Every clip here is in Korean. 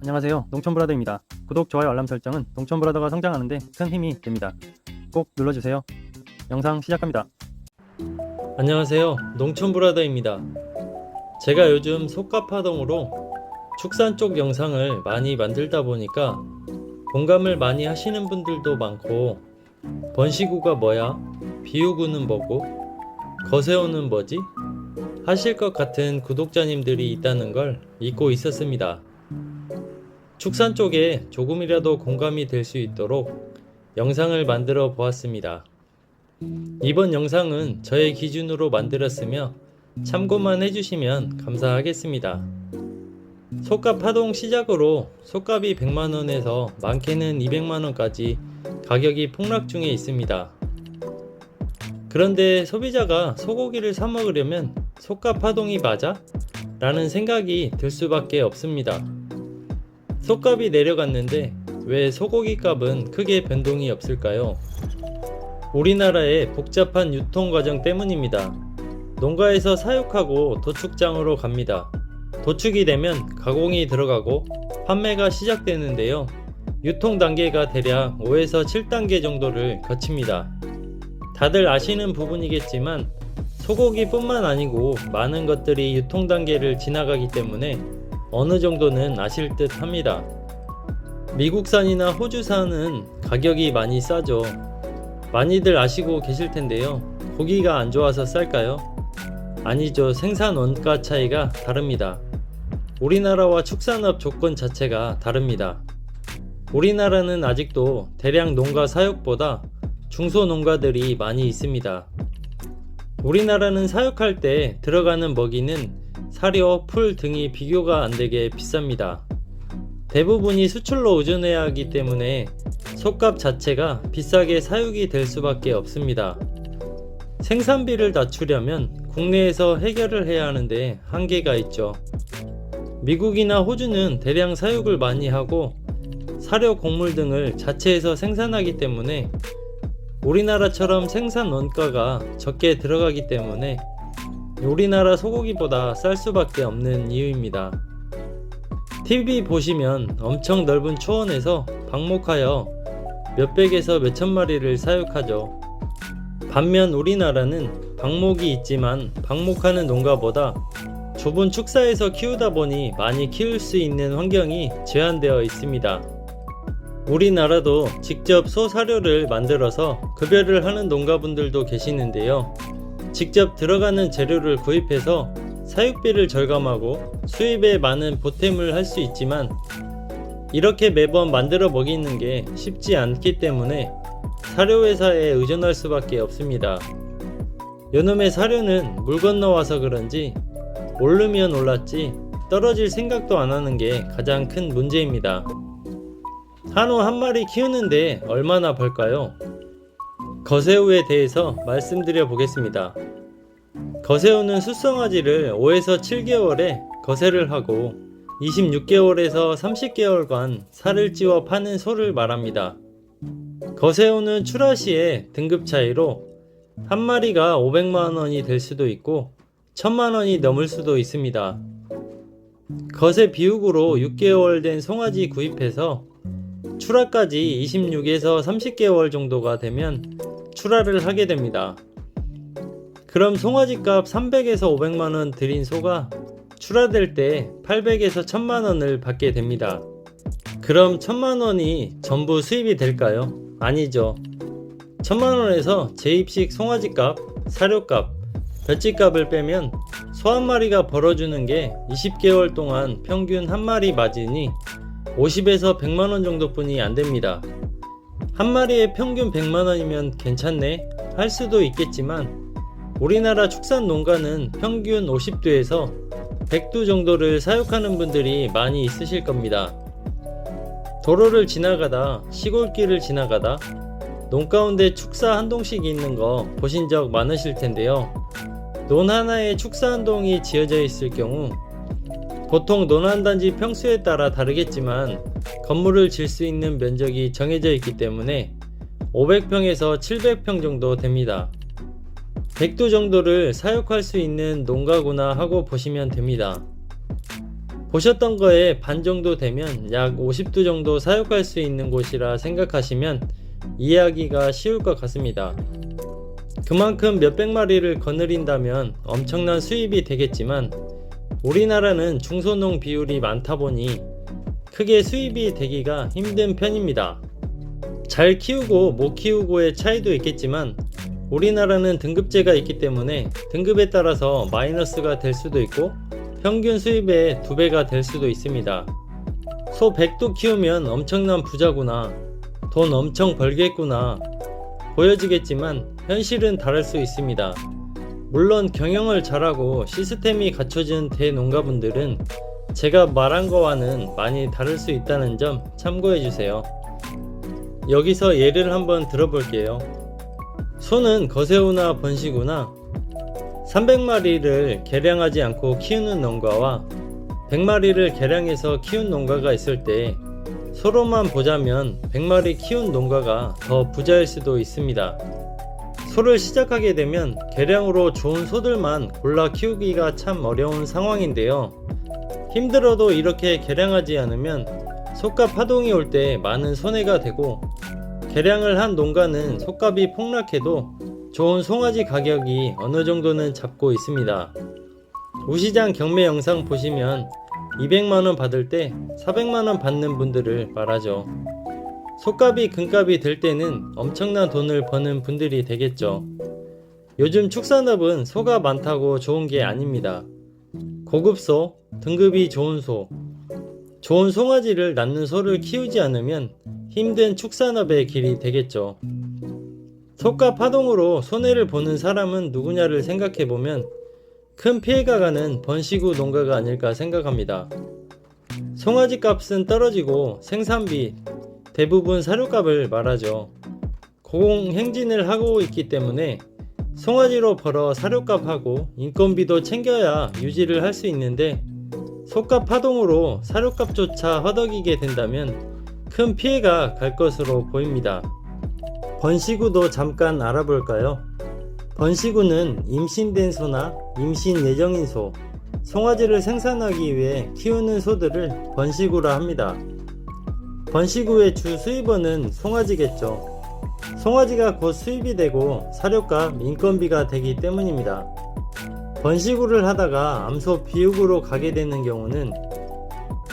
안녕하세요. 농촌브라더입니다. 구독, 좋아요, 알람 설정은 농촌브라더가 성장하는데 큰 힘이 됩니다. 꼭 눌러주세요. 영상 시작합니다. 안녕하세요. 농촌브라더입니다. 제가 요즘 속가파동으로 축산 쪽 영상을 많이 만들다 보니까 공감을 많이 하시는 분들도 많고, 번시구가 뭐야? 비유구는 뭐고? 거세오는 뭐지? 하실 것 같은 구독자님들이 있다는 걸 잊고 있었습니다. 축산 쪽에 조금이라도 공감이 될 수 있도록 영상을 만들어 보았습니다. 이번 영상은 저의 기준으로 만들었으며 참고만 해주시면 감사하겠습니다. 속값 파동 시작으로 속값이 100만원에서 많게는 200만원까지 가격이 폭락 중에 있습니다. 그런데 소비자가 소고기를 사 먹으려면 속값 파동이 맞아? 라는 생각이 들 수밖에 없습니다. 속값이 내려갔는데 왜 소고기 값은 크게 변동이 없을까요? 우리나라의 복잡한 유통과정 때문입니다. 농가에서 사육하고 도축장으로 갑니다. 도축이 되면 가공이 들어가고 판매가 시작되는데요. 유통 단계가 대략 5에서 7단계 정도를 거칩니다. 다들 아시는 부분이겠지만 소고기뿐만 아니고 많은 것들이 유통 단계를 지나가기 때문에 어느 정도는 아실 듯 합니다. 미국산이나 호주산은 가격이 많이 싸죠. 많이들 아시고 계실 텐데요. 고기가 안 좋아서 쌀까요? 아니죠. 생산 원가 차이가 다릅니다. 우리나라와 축산업 조건 자체가 다릅니다. 우리나라는 아직도 대량 농가 사육보다 중소 농가들이 많이 있습니다. 우리나라는 사육할 때 들어가는 먹이는 사료, 풀 등이 비교가 안되게 비쌉니다. 대부분이 수출로 의존해야 하기 때문에 속값 자체가 비싸게 사육이 될 수밖에 없습니다. 생산비를 낮추려면 국내에서 해결을 해야 하는데 한계가 있죠. 미국이나 호주는 대량 사육을 많이 하고 사료, 곡물 등을 자체에서 생산하기 때문에 우리나라처럼 생산 원가가 적게 들어가기 때문에 우리나라 소고기보다 쌀 수밖에 없는 이유입니다. TV 보시면 엄청 넓은 초원에서 방목하여 몇백에서 몇천 마리를 사육하죠. 반면 우리나라는 방목이 있지만 방목하는 농가보다 좁은 축사에서 키우다 보니 많이 키울 수 있는 환경이 제한되어 있습니다. 우리나라도 직접 소 사료를 만들어서 급여를 하는 농가분들도 계시는데요. 직접 들어가는 재료를 구입해서 사육비를 절감하고 수입에 많은 보탬을 할 수 있지만 이렇게 매번 만들어 먹이는 게 쉽지 않기 때문에 사료회사에 의존할 수밖에 없습니다. 요놈의 사료는 물 건너와서 그런지 오르면 올랐지 떨어질 생각도 안 하는 게 가장 큰 문제입니다. 한우 한 마리 키우는데 얼마나 벌까요? 거새우에 대해서 말씀드려 보겠습니다. 거새우는 숫송아지를 5에서 7개월에 거세를 하고 26개월에서 30개월간 살을 찌워 파는 소를 말합니다. 거새우는 출하 시에 등급 차이로 한 마리가 500만원이 될 수도 있고 1000만원이 넘을 수도 있습니다. 거세 비육으로 6개월 된 송아지 구입해서 출하까지 26에서 30개월 정도가 되면 출하를 하게 됩니다. 그럼 송아지값 300에서 500만원 들인 소가 출하될 때 800에서 1000만원을 받게 됩니다. 그럼 1000만원이 전부 수입이 될까요? 아니죠. 1000만원에서 재입식 송아지값, 사료값, 볏짚값을 빼면 소 한 마리가 벌어주는 게 20개월 동안 평균 한 마리 마진이 50에서 100만원 정도뿐이 안됩니다. 한 마리에 평균 100만원이면 괜찮네 할 수도 있겠지만 우리나라 축산 농가는 평균 50두에서 100두 정도를 사육하는 분들이 많이 있으실 겁니다. 도로를 지나가다, 시골길을 지나가다 논 가운데 축사 한 동씩 있는 거 보신 적 많으실 텐데요. 논 하나에 축사 한 동이 지어져 있을 경우 보통 논 한 단지 평수에 따라 다르겠지만 건물을 질 수 있는 면적이 정해져 있기 때문에 500평에서 700평 정도 됩니다. 100두 정도를 사육할 수 있는 농가구나 하고 보시면 됩니다. 보셨던 거에 반 정도 되면 약 50두 정도 사육할 수 있는 곳이라 생각하시면 이해하기가 쉬울 것 같습니다. 그만큼 몇백 마리를 거느린다면 엄청난 수입이 되겠지만 우리나라는 중소농 비율이 많다 보니 크게 수입이 되기가 힘든 편입니다. 잘 키우고 못 키우고의 차이도 있겠지만 우리나라는 등급제가 있기 때문에 등급에 따라서 마이너스가 될 수도 있고 평균 수입의 2배가 될 수도 있습니다. 소 100도 키우면 엄청난 부자구나, 돈 엄청 벌겠구나 보여지겠지만 현실은 다를 수 있습니다. 물론 경영을 잘하고 시스템이 갖춰진 대농가분들은 제가 말한 거와는 많이 다를 수 있다는 점 참고해 주세요. 여기서 예를 한번 들어볼게요. 소는 거세우나 번식우나 300마리를 개량하지 않고 키우는 농가와 100마리를 개량해서 키운 농가가 있을 때 소로만 보자면 100마리 키운 농가가 더 부자일 수도 있습니다. 소를 시작하게 되면 개량으로 좋은 소들만 골라 키우기가 참 어려운 상황인데요. 힘들어도 이렇게 개량하지 않으면 솥값 파동이 올 때 많은 손해가 되고, 개량을 한 농가는 솥값이 폭락해도 좋은 송아지 가격이 어느 정도는 잡고 있습니다. 우시장 경매 영상 보시면 200만원 받을 때 400만원 받는 분들을 말하죠. 솥값이 금값이 될 때는 엄청난 돈을 버는 분들이 되겠죠. 요즘 축산업은 소가 많다고 좋은 게 아닙니다. 고급소, 등급이 좋은 소, 좋은 송아지를 낳는 소를 키우지 않으면 힘든 축산업의 길이 되겠죠. 솥값 파동으로 손해를 보는 사람은 누구냐를 생각해보면 큰 피해가 가는 번식우 농가가 아닐까 생각합니다. 송아지 값은 떨어지고 생산비, 대부분 사료값을 말하죠. 고공행진을 하고 있기 때문에 송아지로 벌어 사료값하고 인건비도 챙겨야 유지를 할 수 있는데, 솥값 파동으로 사료값조차 허덕이게 된다면 큰 피해가 갈 것으로 보입니다. 번식우도 잠깐 알아볼까요? 번식우는 임신된 소나 임신 예정인 소, 송아지를 생산하기 위해 키우는 소들을 번식우라 합니다. 번식우의 주 수입원은 송아지겠죠. 송아지가 곧 수입이 되고 사료값, 인건비가 되기 때문입니다. 번식우를 하다가 암소 비육으로 가게 되는 경우는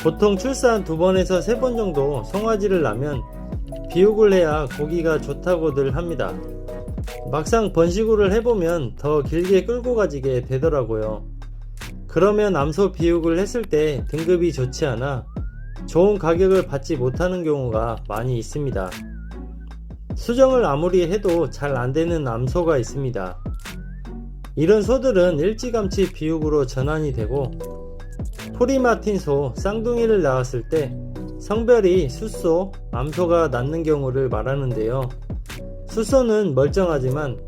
보통 출산 2번에서 3번 정도 송아지를 낳으면 비육을 해야 고기가 좋다고들 합니다. 막상 번식우를 해보면 더 길게 끌고 가지게 되더라고요. 그러면 암소 비육을 했을 때 등급이 좋지 않아 좋은 가격을 받지 못하는 경우가 많이 있습니다. 수정을 아무리 해도 잘 안되는 암소가 있습니다. 이런 소들은 일찌감치 비육으로 전환이 되고, 토리 맡은 소, 쌍둥이를 낳았을 때 성별이 숫소, 암소가 낳는 경우를 말하는데요. 숫소는 멀쩡하지만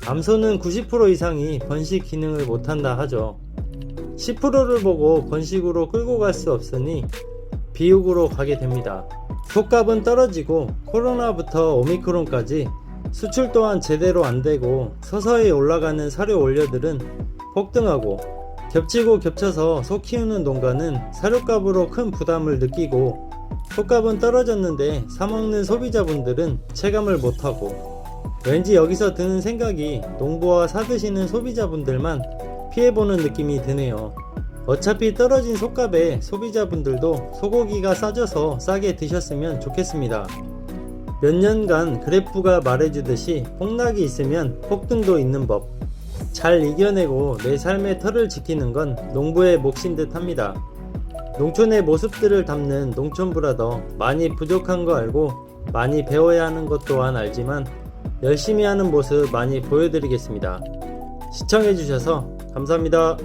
암소는 90% 이상이 번식 기능을 못한다 하죠. 10%를 보고 번식으로 끌고 갈 수 없으니 비육으로 가게 됩니다. 솥값은 떨어지고 코로나부터 오미크론까지 수출 또한 제대로 안되고 서서히 올라가는 사료 원료들은 폭등하고, 겹치고 겹쳐서 소 키우는 농가는 사료값으로 큰 부담을 느끼고, 솥값은 떨어졌는데 사먹는 소비자분들은 체감을 못하고, 왠지 여기서 드는 생각이 농부와 사드시는 소비자분들만 피해보는 느낌이 드네요. 어차피 떨어진 솥값에 소비자분들도 소고기가 싸져서 싸게 드셨으면 좋겠습니다. 몇 년간 그래프가 말해주듯이 폭락이 있으면 폭등도 있는 법. 잘 이겨내고 내 삶의 털을 지키는 건 농부의 몫인 듯 합니다. 농촌의 모습들을 담는 농촌브라더, 많이 부족한 거 알고 많이 배워야 하는 것 또한 알지만 열심히 하는 모습 많이 보여드리겠습니다. 시청해주셔서 감사합니다.